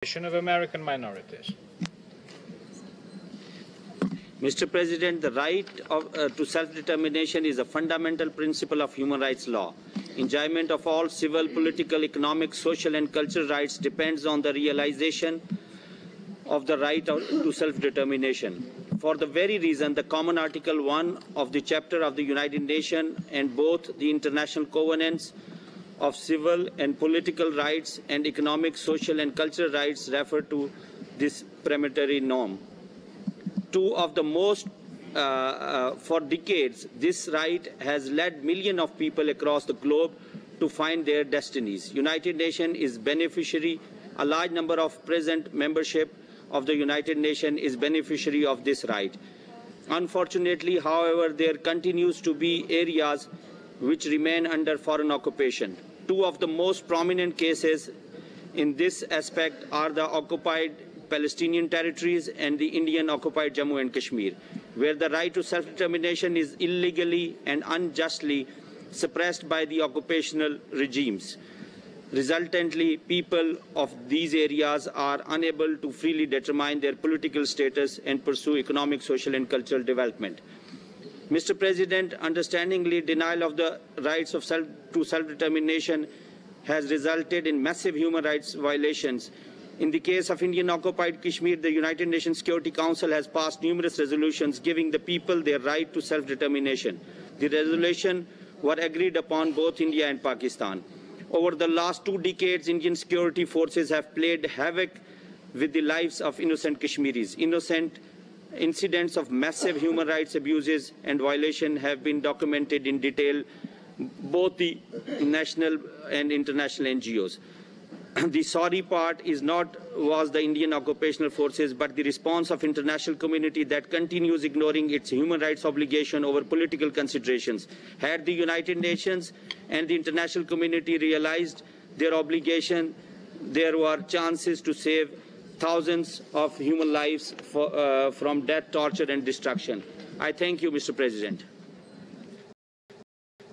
Of American minorities. Mr. President, the right to self-determination is a fundamental principle of human rights law. Enjoyment of all civil, political, economic, social and cultural rights depends on the realization of the right to self-determination. For the very reason, the common Article 1 of the Chapter of the United Nations and both the International Covenants of civil and political rights and economic, social and cultural rights refer to this premonitory norm. For decades, this right has led millions of people across the globe to find their destinies. United Nations is beneficiary. A large number of present membership of the United Nations is beneficiary of this right. Unfortunately, however, there continues to be areas which remain under foreign occupation. Two of the most prominent cases in this aspect are the occupied Palestinian territories and the Indian-occupied Jammu and Kashmir, where the right to self-determination is illegally and unjustly suppressed by the occupational regimes. Resultantly, people of these areas are unable to freely determine their political status and pursue economic, social and cultural development. Mr. President, understandingly, denial of the rights of self-determination has resulted in massive human rights violations. In the case of Indian-occupied Kashmir, the United Nations Security Council has passed numerous resolutions giving the people their right to self-determination. The resolutions were agreed upon both India and Pakistan. Over the last 2 decades, Indian security forces have played havoc with the lives of innocent Kashmiris. Incidents of massive human rights abuses and violation have been documented in detail, both the national and international NGOs. The sorry part was the Indian occupational forces, but the response of international community that continues ignoring its human rights obligation over political considerations. Had the United Nations and the international community realized their obligation, there were chances to save thousands of human lives from death, torture and destruction. I thank you, Mr. President.